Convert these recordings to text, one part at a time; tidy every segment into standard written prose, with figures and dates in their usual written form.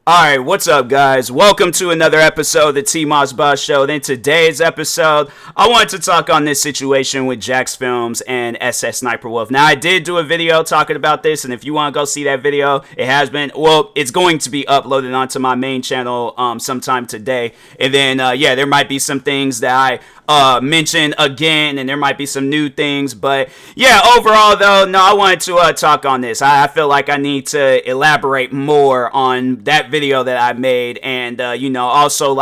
Alright, what's up guys? Welcome to another episode of the TMossBoss Show. In today's episode, I wanted to talk on this situation with JacksFilms and SSSniperWolf. Now, I did do a video talking about this, and if you want to go see that video, it's going to be uploaded onto my main channel sometime today. And then, there might be some things that I mention again, and there might be some new things. But, yeah, overall, though, no, I wanted to talk on this. I feel like I need to elaborate more on that video that I made, and also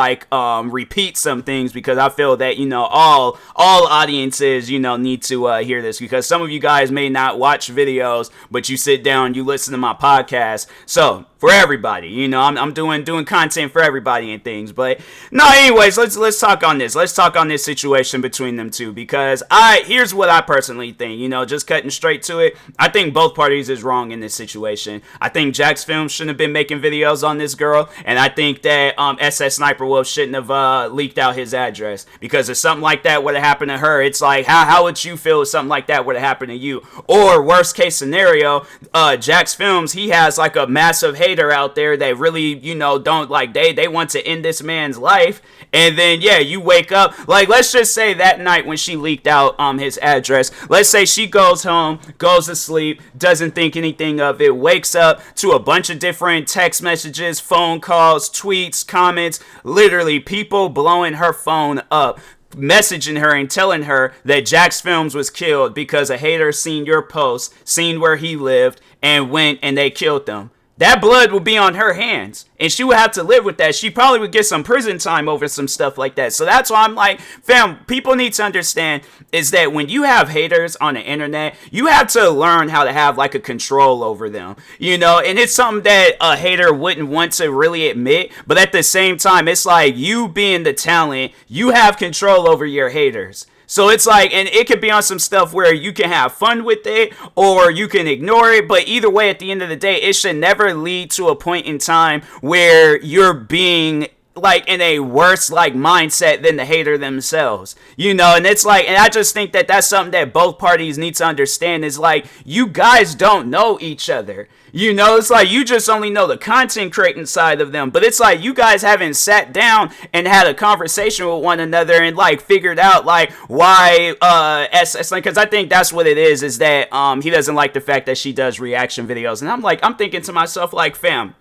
repeat some things, because I feel that all audiences need to hear this, because some of you guys may not watch videos, but you sit down, you listen to my podcast. So for everybody, I'm doing content for everybody and things. But no, anyways, let's talk on this. Let's talk on this situation between them two, because here's what I personally think. Just cutting straight to it, I think both parties is wrong in this situation. I think JacksFilms shouldn't have been making videos on this girl, and I think that SSSniperWolf shouldn't have leaked out his address, because if something like that would have happened to her, it's like, how would you feel if something like that would have happened to you? Or worst case scenario, JacksFilms, he has like a massive hater out there that really don't like, they want to end this man's life, and then you wake up, like, let's just say that night when she leaked out his address, let's say she goes home, goes to sleep, doesn't think anything of it, wakes up to a bunch of different text messages, phone calls, tweets, comments, literally people blowing her phone up, messaging her and telling her that JacksFilms was killed because a hater seen your post, seen where he lived, and went and they killed them. That blood would be on her hands, and she would have to live with that. She probably would get some prison time over some stuff like that. So that's why I'm like, fam, people need to understand is that when you have haters on the internet, you have to learn how to have like a control over them, and it's something that a hater wouldn't want to really admit. But at the same time, it's like, you being the talent, you have control over your haters. So it's like, and it could be on some stuff where you can have fun with it or you can ignore it. But either way, at the end of the day, it should never lead to a point in time where you're being like in a worse like mindset than the hater themselves, and it's like, and I just think that that's something that both parties need to understand, is like, you guys don't know each other. It's like, you just only know the content creating side of them, but it's like, you guys haven't sat down and had a conversation with one another and like figured out like why because I think that's what it is that he doesn't like the fact that she does reaction videos. And I'm thinking to myself, like, fam,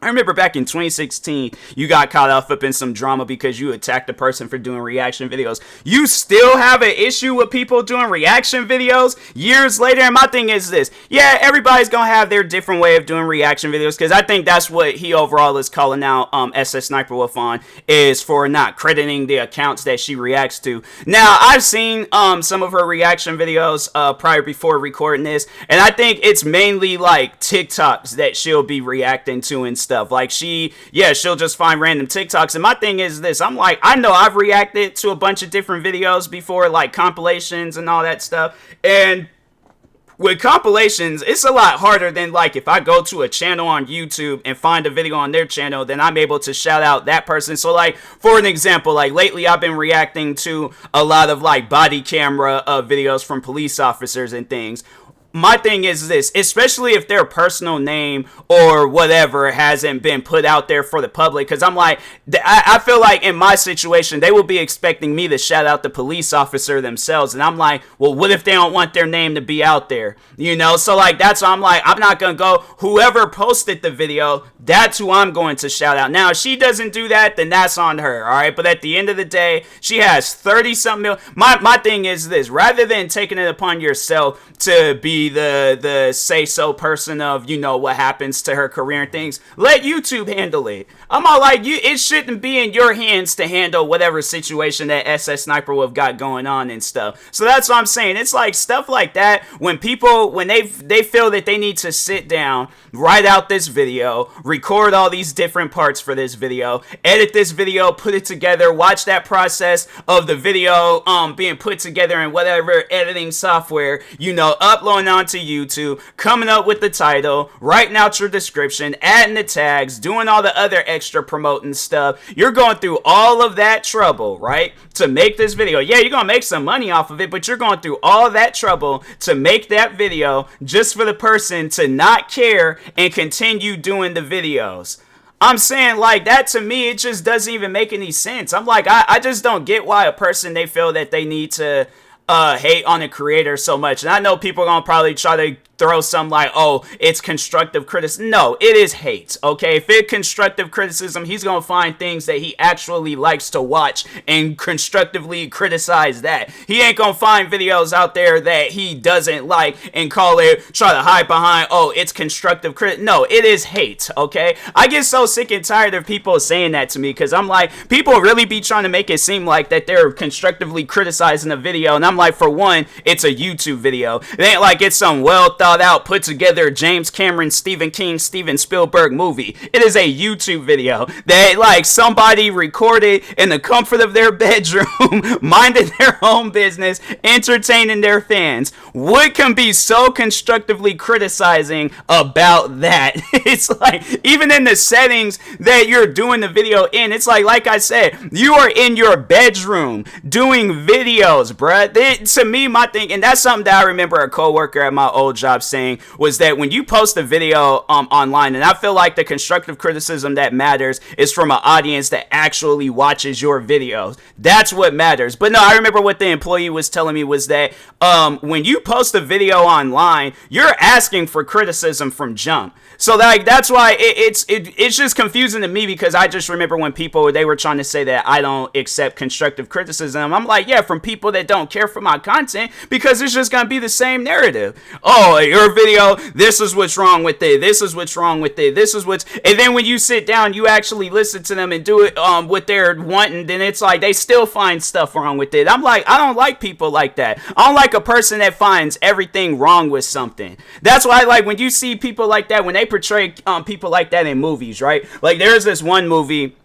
I remember back in 2016, you got caught up in some drama because you attacked a person for doing reaction videos. You still have an issue with people doing reaction videos years later? And my thing is this. Yeah, everybody's going to have their different way of doing reaction videos, because I think that's what he overall is calling out SSSniperWolf on, is for not crediting the accounts that she reacts to. Now, I've seen some of her reaction videos before recording this, and I think it's mainly like TikToks that she'll be reacting to and stuff. Like, she'll just find random TikToks. And my thing is this, I'm like, I know I've reacted to a bunch of different videos before, like compilations and all that stuff, and with compilations, it's a lot harder than like if I go to a channel on YouTube and find a video on their channel, then I'm able to shout out that person. So like, for an example, like lately I've been reacting to a lot of like body camera videos from police officers and things. My thing is this, especially if their personal name or whatever hasn't been put out there for the public, because I'm like, I feel like in my situation, they will be expecting me to shout out the police officer themselves. And I'm like, well, what if they don't want their name to be out there? So like, that's why I'm like, I'm not going to go, whoever posted the video, that's who I'm going to shout out. Now, if she doesn't do that, then that's on her, all right? But at the end of the day, she has 30-something million. My thing is this, rather than taking it upon yourself to be the say-so person of, what happens to her career and things, let YouTube handle it. I'm all like, it shouldn't be in your hands to handle whatever situation that SSSniperWolf got going on and stuff. So that's what I'm saying. It's like stuff like that, when people, when they feel that they need to sit down, write out this video, record all these different parts for this video, edit this video, put it together, watch that process of the video being put together in whatever editing software, uploading onto YouTube, coming up with the title, writing out your description, adding the tags, doing all the other extra promoting stuff. You're going through all of that trouble, right, to make this video. Yeah, you're gonna make some money off of it, but you're going through all that trouble to make that video just for the person to not care and continue doing the videos. I'm saying, like, that to me, it just doesn't even make any sense. I'm like, I just don't get why a person, they feel that they need to hate on a creator so much. And I know people are gonna probably try to throw some like, oh, it's constructive criticism. No, it is hate, okay? If it's constructive criticism, he's gonna find things that he actually likes to watch and constructively criticize that. He ain't gonna find videos out there that he doesn't like and try to hide behind, oh, it's constructive No, it is hate, okay? I get so sick and tired of people saying that to me, because I'm like, people really be trying to make it seem like that they're constructively criticizing a video, and I'm like, for one, it's a YouTube video. It ain't like it's some well thought out, put together James Cameron, Stephen King, Steven Spielberg movie. It is a YouTube video that like somebody recorded in the comfort of their bedroom, minding their own business, entertaining their fans. What can be so constructively criticizing about that? It's like, even in the settings that you're doing the video in, it's like I said, you are in your bedroom doing videos, bruh. To me, my thing, and that's something that I remember a coworker at my old job saying, was that when you post a video online, and I feel like the constructive criticism that matters is from an audience that actually watches your videos. That's what matters. But no, I remember what the employee was telling me was that when you post a video online, you're asking for criticism from jump. So like that's why it's just confusing to me, because I just remember when they were trying to say that I don't accept constructive criticism. I'm like, yeah, from people that don't care for my content, because it's just gonna be the same narrative. Oh, your video, this is what's wrong with it. This is what's wrong with it. This is what's, and then when you sit down, you actually listen to them and do it what they're wanting, then it's like they still find stuff wrong with it. I'm like, I don't like people like that. I don't like a person that finds everything wrong with something. That's why, like, when you see people like that, when they portray people like that in movies, right? Like, there's this one movie,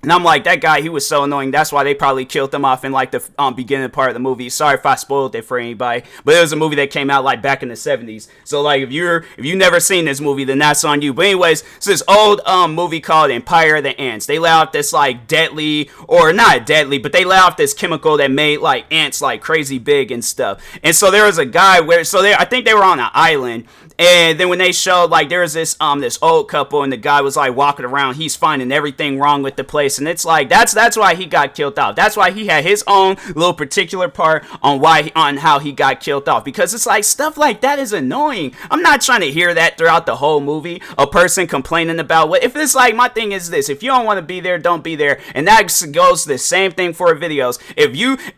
and I'm like, that guy, he was so annoying. That's why they probably killed him off in like the beginning part of the movie. Sorry if I spoiled it for anybody, but it was a movie that came out like back in the 70s. So like, if you never seen this movie, then that's on you. But anyways, it's this old movie called Empire of the Ants. They let out this like deadly, or not deadly, but they let out this chemical that made like ants like crazy big and stuff. And so there was a guy I think they were on an island. And then when they showed, like, there was this old couple, and the guy was like walking around, he's finding everything wrong with the place, and it's like that's why he got killed off. That's why he had his own little particular part on how he got killed off, because it's like stuff like that is annoying. I'm not trying to hear that throughout the whole movie, a person complaining about what. If it's like, my thing is this: if you don't want to be there, don't be there, and that goes the same thing for videos.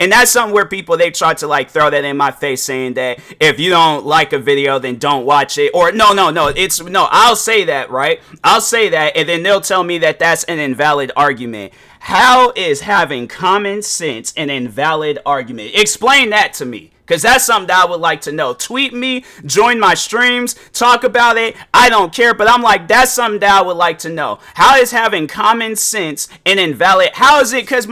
And that's something where people, they try to like throw that in my face, saying that if you don't like a video, then don't watch it. Or no, I'll say that, right? I'll say that, and then they'll tell me that that's an invalid argument. How is having common sense an invalid argument? Explain that to me, because that's something that I would like to know. Tweet me, join my streams, talk about it. I don't care, but I'm like, that's something that I would like to know. How is having common sense an invalid? How is it? Because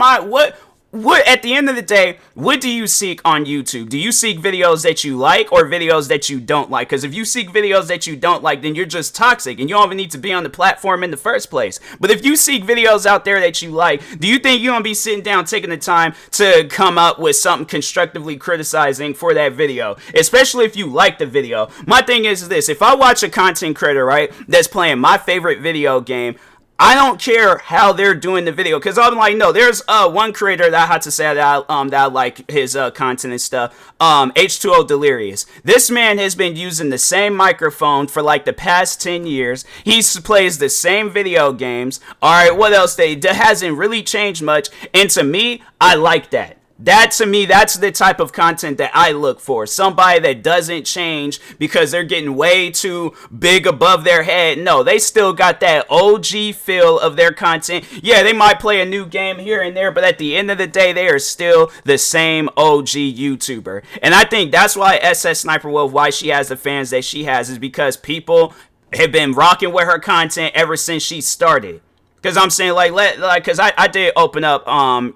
what at the end of the day, what do you seek on YouTube? Do you seek videos that you like, or videos that you don't like? Because if you seek videos that you don't like, then you're just toxic, and you don't even need to be on the platform in the first place. But if you seek videos out there that you like, do you think you're gonna be sitting down taking the time to come up with something constructively criticizing for that video, especially if you like the video? My thing is this: if I watch a content creator, right, that's playing my favorite video game, I don't care how they're doing the video, because I'm like, no, there's one creator that I had to say that I like his content and stuff, H2O Delirious. This man has been using the same microphone for like the past 10 years. He plays the same video games. Alright, what else? That hasn't really changed much, and to me, I like that. That, to me, that's the type of content that I look for. Somebody that doesn't change because they're getting way too big above their head. No, they still got that OG feel of their content. Yeah, they might play a new game here and there, but at the end of the day, they are still the same OG YouTuber. And I think that's why SSSniperWolf, why she has the fans that she has, is because people have been rocking with her content ever since she started. Because I'm saying, because I did open up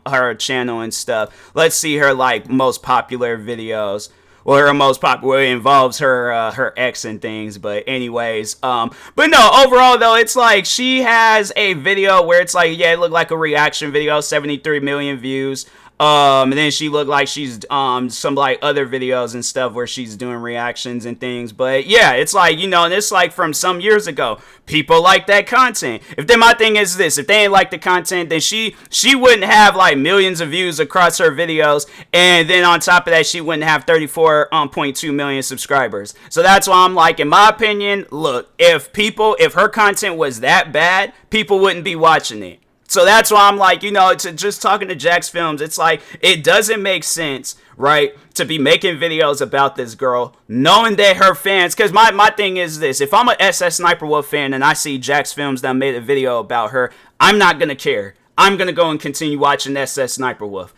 her channel and stuff. Let's see her like most popular videos. Well, her most popular, it involves her ex and things. But anyways, but no, overall though, it's like she has a video where it's like, yeah, it looked like a reaction video, 73 million views. And then she looked like she's some like other videos and stuff where she's doing reactions and things. But yeah, it's like, you know, and it's like from some years ago. People like that content. If then my thing is this, if they ain't like the content, then she wouldn't have like millions of views across her videos, and then on top of that, she wouldn't have 34.2 million subscribers. So that's why I'm like, in my opinion, look, if her content was that bad, people wouldn't be watching it. So that's why I'm like, you know, it's just talking to JacksFilms. It's like, it doesn't make sense, right, to be making videos about this girl, knowing that her fans, because my thing is this, if I'm a SSSniperWolf fan and I see JacksFilms that made a video about her, I'm not going to care. I'm going to go and continue watching SSSniperWolf.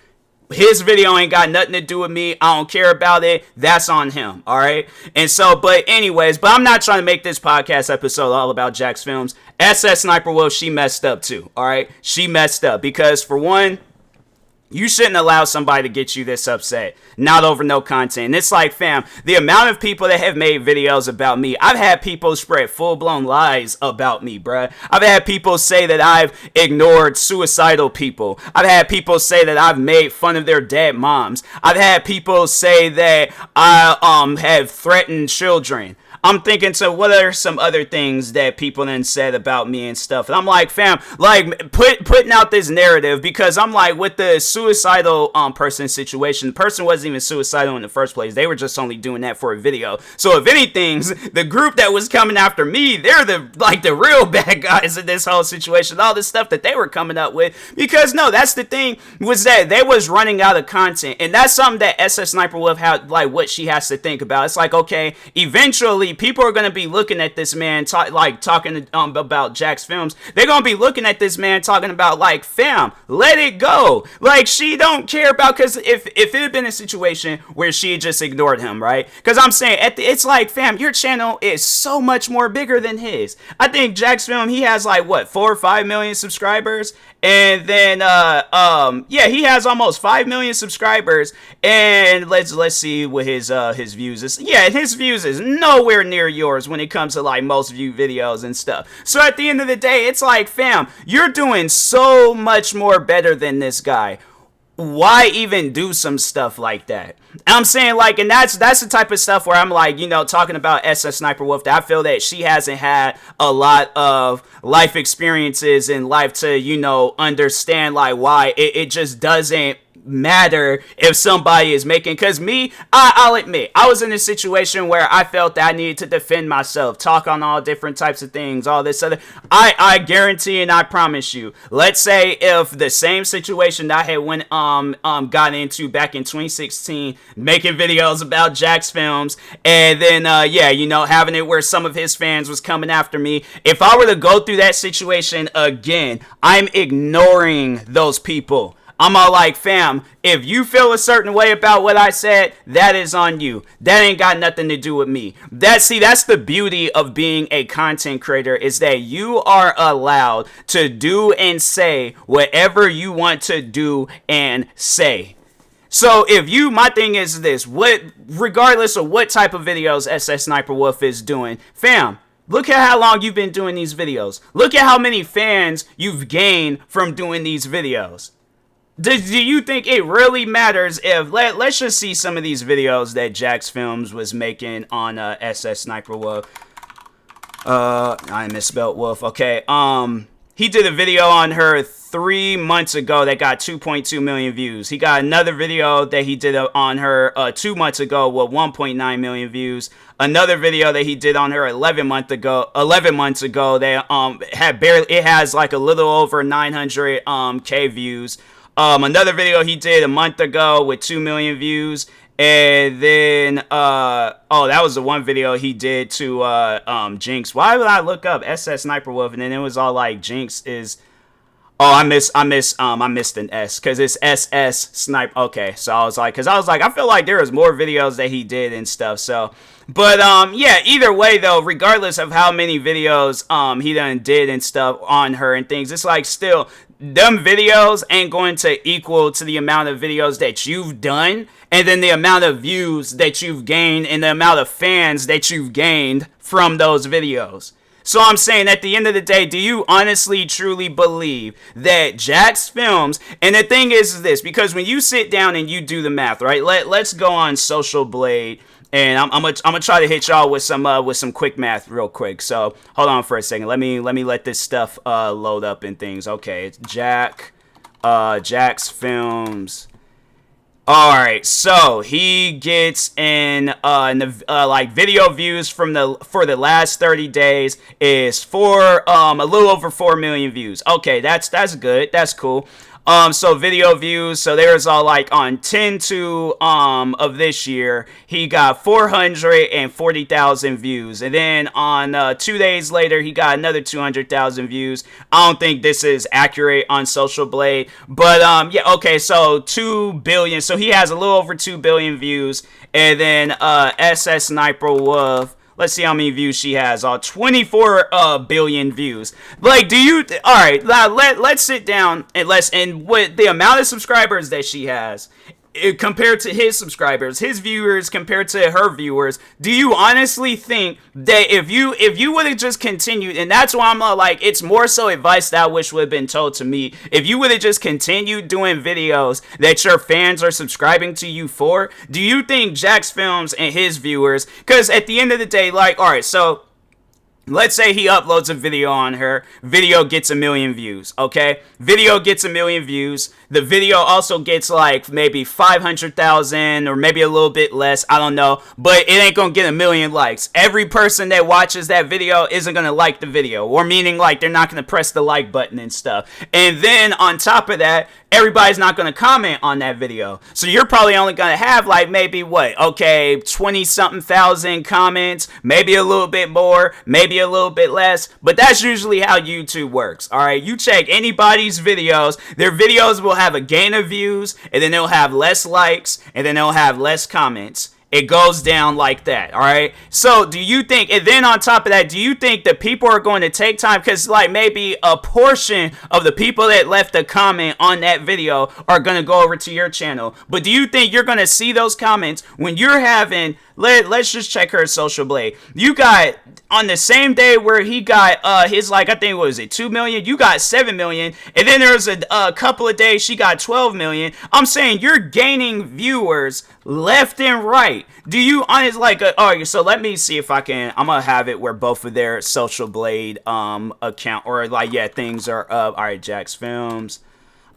His video ain't got nothing to do with me. I don't care about it. That's on him. All right. And so, but anyways, but I'm not trying to make this podcast episode all about JacksFilms. SSSniperWolf, she messed up too. All right. She messed up because, for one, you shouldn't allow somebody to get you this upset, not over no content. And it's like, fam, the amount of people that have made videos about me, I've had people spread full-blown lies about me, bruh. I've had people say that I've ignored suicidal people. I've had people say that I've made fun of their dead moms. I've had people say that I have threatened children. I'm thinking, so what are some other things that people then said about me and stuff? And I'm like, fam, like putting out this narrative, because I'm like, with the suicidal person situation, the person wasn't even suicidal in the first place. They were just only doing that for a video. So if anything, the group that was coming after me, they're the real bad guys in this whole situation. All this stuff that they were coming up with, because no, that's the thing, was that they was running out of content, and that's something that SSSniperWolf had, like, what she has to think about. It's like, okay, eventually people are going to be looking at this man talking about JacksFilms. They're going to be looking at this man talking about, like, fam, let it go. Like, she don't care about, because if it had been a situation where she just ignored him, right? Because I'm saying, it's like, fam, your channel is so much more bigger than his. I think JacksFilm, he has like, what, 4 or 5 million subscribers? And then, yeah, he has almost 5 million subscribers. And let's see what his views is. Yeah, his views is nowhere near yours when it comes to, like, most viewed videos and stuff. So at the end of the day, it's like, fam, you're doing so much more better than this guy. Why even do some stuff like that? I'm saying, like, and that's the type of stuff where I'm like, you know, talking about SSSniperWolf, that I feel that she hasn't had a lot of life experiences in life to, you know, understand, like, why it just doesn't matter if somebody is making, because me, I'll admit, I was in a situation where I felt that I needed to defend myself, talk on all different types of things, all this other. I guarantee and I promise you, let's say if the same situation that I had got into back in 2016, making videos about JacksFilms, and then yeah, you know, having it where some of his fans was coming after me, if I were to go through that situation again, I'm ignoring those people. I'm all like, fam, if you feel a certain way about what I said, that is on you. That ain't got nothing to do with me. That's the beauty of being a content creator, is that you are allowed to do and say whatever you want to do and say. So my thing is this, regardless of what type of videos SSSniperWolf is doing, fam, look at how long you've been doing these videos. Look at how many fans you've gained from doing these videos. Do you think it really matters if, let's just see some of these videos that JacksFilms was making on SSSniperWolf. I misspelled wolf. Okay. He did a video on her 3 months ago that got 2.2 million views. He got another video that he did on her 2 months ago with 1.9 million views. Another video that he did on her 11 months ago that has like a little over 900k views. Another video he did a month ago with 2 million views. And then, that was the one video he did to, Jinx. Why would I look up SSSniperWolf? And then it was all like, Jinx is, I missed an S, because it's SSSniper. Okay, so I was like, I feel like there was more videos that he did and stuff, so. But, yeah, either way, though, regardless of how many videos, he done did and stuff on her and things, it's like, still, them videos ain't going to equal to the amount of videos that you've done, and then the amount of views that you've gained, and the amount of fans that you've gained from those videos. So I'm saying at the end of the day, do you honestly, truly believe that JacksFilms, and the thing is this, because when you sit down and you do the math, right? Let's go on Social Blade, and I'm gonna try to hit y'all with some quick math real quick. So hold on for a second. Let me let this stuff load up and things. Okay, it's JacksFilms. All right, so he gets in the like video views for the last 30 days is for a little over 4 million views. Okay, that's good. That's cool. So video views, so there's all like on 10/2 of this year, he got 440,000 views, and then on 2 days later, he got another 200,000 views. I don't think this is accurate on Social Blade, but yeah, okay, so 2 billion, so he has a little over 2 billion views, and then SSSniperWolf. Let's see how many views she has. 24 billion views. Like, do you? All right, let's sit down and with the amount of subscribers that she has, compared to his subscribers, his viewers compared to her viewers, do you honestly think that if you would have just continued, and that's why I'm like, it's more so advice that I wish would have been told to me, if you would have just continued doing videos that your fans are subscribing to you for, do you think JacksFilms and his viewers, because at the end of the day, like, all right, so let's say he uploads a video on her. Video gets 1 million views, okay? Video gets 1 million views. The video also gets like maybe 500,000 or maybe a little bit less. I don't know. But it ain't gonna get 1 million likes. Every person that watches that video isn't gonna like the video. Or meaning like they're not gonna press the like button and stuff. And then on top of that, everybody's not gonna comment on that video. So you're probably only gonna have like maybe what? Okay, 20-something thousand comments. Maybe a little bit more. Maybe a little bit less, but that's usually how YouTube works. All right, you check anybody's videos, their videos will have a gain of views, and then they'll have less likes, and then they'll have less comments. It goes down like that, all right? So do you think, and then on top of that, do you think that people are going to take time, because like maybe a portion of the people that left a comment on that video are going to go over to your channel, but do you think you're going to see those comments when you're having, let's just check her Social Blade. You got, on the same day where he got his, like, I think, what was it, 2 million? You got 7 million, and then there's a couple of days she got 12 million. I'm saying you're gaining viewers left and right. Do you honestly, like, all right, so let me see if I can, I'm gonna have it where both of their Social Blade account, or like, yeah, things are up. All right, JacksFilms.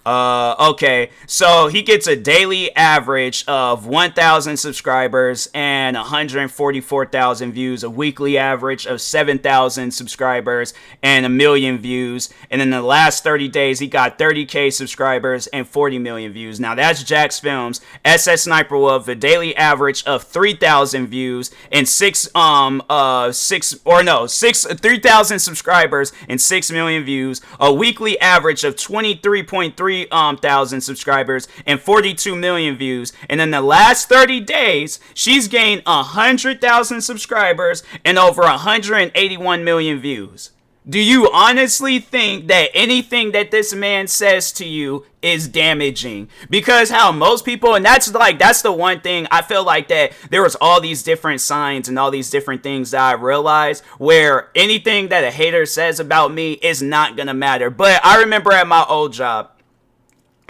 Okay, so he gets a daily average of 1,000 subscribers and 144,000 views, a weekly average of 7,000 subscribers and 1 million views, and in the last 30 days, he got 30K subscribers and 40 million views. Now, that's JacksFilms. SSSniperWolf, a daily average of 3,000 views and 3,000 subscribers and 6 million views, a weekly average of 23.3 thousand subscribers and 42 million views, and in the last 30 days she's gained 100,000 subscribers and over 181 million views. Do you honestly think that anything that this man says to you is damaging? Because how most people, and that's the one thing I feel like, that there was all these different signs and all these different things that I realized where anything that a hater says about me is not gonna matter. But I remember at my old job,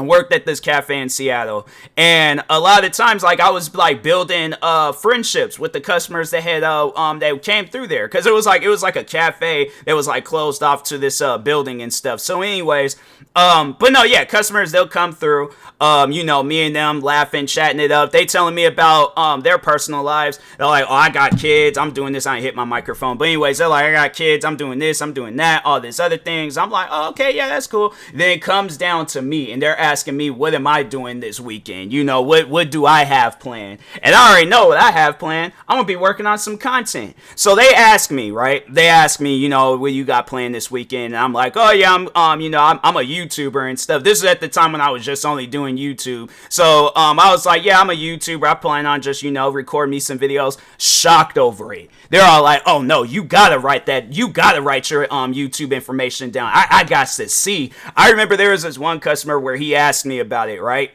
I worked at this cafe in Seattle, and a lot of times, like, I was like building friendships with the customers that had that came through there, because it was like a cafe that was like closed off to this building and stuff. So anyways, but no, yeah, customers, they'll come through, you know, me and them laughing, chatting it up. They telling me about their personal lives. They're like, oh, I got kids, I'm doing this. I ain't hit my microphone, but anyways, they're like, I got kids, I'm doing this, I'm doing that, all this other things. I'm like, oh, okay, yeah, that's cool. Then it comes down to me, and they're asking me, what am I doing this weekend? You know, what do I have planned? And I already know what I have planned. I'm gonna be working on some content. So they ask me, right? They ask me, you know, what you got planned this weekend? And I'm like, oh yeah, I'm you know, I'm a YouTuber and stuff. This is at the time when I was just only doing YouTube. So I was like, yeah, I'm a YouTuber. I plan on just, you know, record me some videos. Shocked over it. They're all like, oh no, you gotta write that. You gotta write your YouTube information down. I got to see. I remember there was this one customer where he asked me about it, right?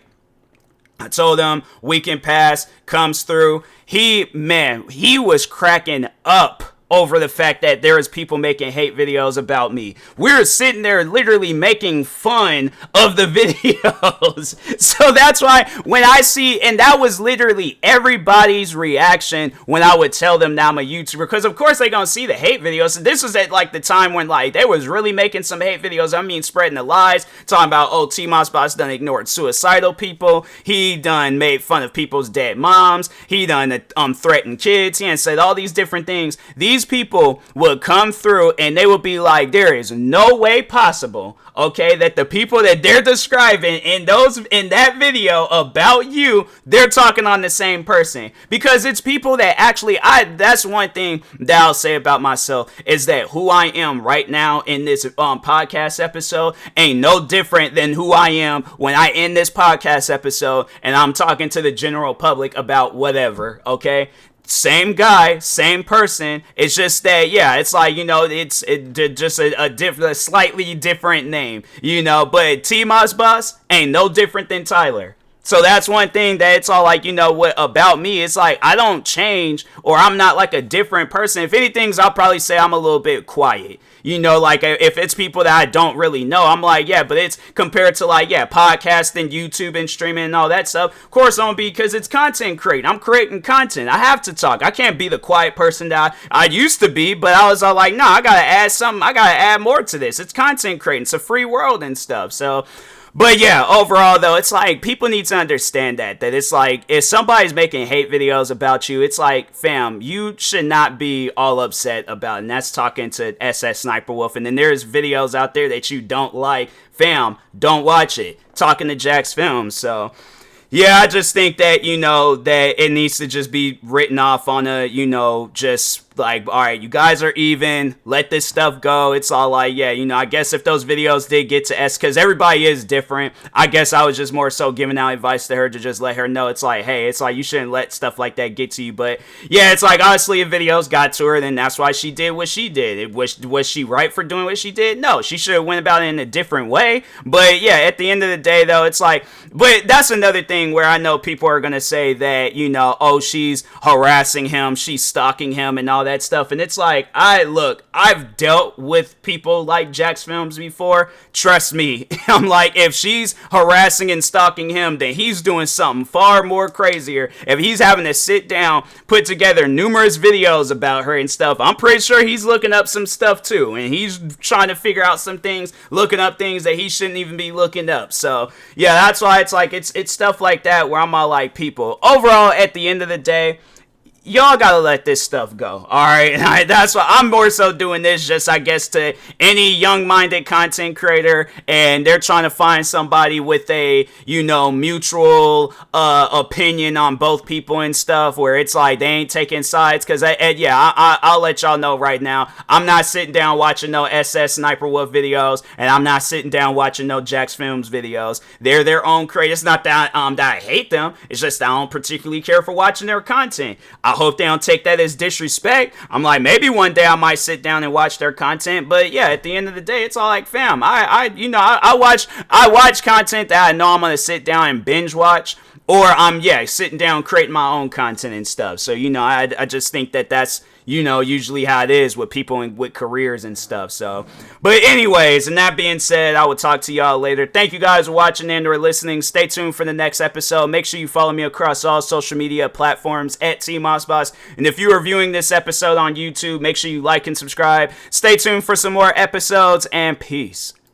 I told him, weekend pass comes through. He was cracking up over the fact that there is people making hate videos about me. We're sitting there literally making fun of the videos. So that's why when I see, and that was literally everybody's reaction when I would tell them now I'm a YouTuber, because of course they gonna see the hate videos. And this was at like the time when like they was really making some hate videos. I mean, spreading the lies, talking about, oh, TMossBoss done ignored suicidal people, he done made fun of people's dead moms, he done threatened kids, he done said all these different things. These people would come through and they would be like, there is no way possible, okay, that the people that they're describing in that video about you, they're talking on the same person. Because it's people that actually, that's one thing that I'll say about myself, is that who I am right now in this podcast episode ain't no different than who I am when I end this podcast episode and I'm talking to the general public about whatever, okay? Same guy, same person. It's just that, yeah, it's like, you know, it's just a slightly different name, you know. But TMossBoss ain't no different than Tyler. So that's one thing that it's all like, you know, what about me, it's like I don't change, or I'm not like a different person. If anything, I'll probably say I'm a little bit quiet. You know, like if it's people that I don't really know, I'm like, yeah, but it's compared to like, yeah, podcasting, YouTube and streaming and all that stuff. Of course, I'm be, because it's content creating. I'm creating content. I have to talk. I can't be the quiet person that I used to be, but I was all like, no, I got to add something. I got to add more to this. It's content creating. It's a free world and stuff. So, but yeah, overall though, it's like people need to understand that it's like if somebody's making hate videos about you, it's like, fam, you should not be all upset about it. And that's talking to SSSniperWolf. And then there's videos out there that you don't like, fam, don't watch it. Talking to JacksFilms. So yeah, I just think that, you know, that it needs to just be written off on a, you know, just like, all right, you guys are even, let this stuff go. It's all like, yeah, you know, I guess if those videos did get to because everybody is different, I guess I was just more so giving out advice to her to just let her know, it's like, hey, it's like you shouldn't let stuff like that get to you. But yeah, it's like, honestly, if videos got to her, then that's why she did what she did. Was she right for doing what she did? No, she should have went about it in a different way. But yeah, at the end of the day though, it's like, but that's another thing where I know people are gonna say that, you know, oh, she's harassing him, she's stalking him and all that stuff. And it's like, I've dealt with people like JacksFilms before. Trust me, I'm like, if she's harassing and stalking him, then he's doing something far more crazier. If he's having to sit down, put together numerous videos about her and stuff, I'm pretty sure he's looking up some stuff too, and he's trying to figure out some things, looking up things that he shouldn't even be looking up. So yeah, that's why it's like, it's stuff like that where I'm all like, people, overall, at the end of the day, y'all gotta let this stuff go, alright? That's why I'm more so doing this, just, I guess, to any young-minded content creator, and they're trying to find somebody with a, you know, mutual opinion on both people and stuff, where it's like, they ain't taking sides, because, I'll let y'all know right now, I'm not sitting down watching no SSSniperWolf videos, and I'm not sitting down watching no JacksFilms videos. They're their own creators. It's not that, that I hate them, it's just that I don't particularly care for watching their content. I hope they don't take that as disrespect. I'm like, maybe one day I might sit down and watch their content, but yeah, at the end of the day, it's all like, fam, I watch content that I know I'm gonna sit down and binge watch, or I'm sitting down creating my own content and stuff. So, you know, I just think that that's, you know, usually how it is with people with careers and stuff. So, but anyways, and that being said, I will talk to y'all later. Thank you guys for watching and or listening. Stay tuned for the next episode. Make sure you follow me across all social media platforms at TMossBoss. And if you are viewing this episode on YouTube, make sure you like and subscribe. Stay tuned for some more episodes, and peace.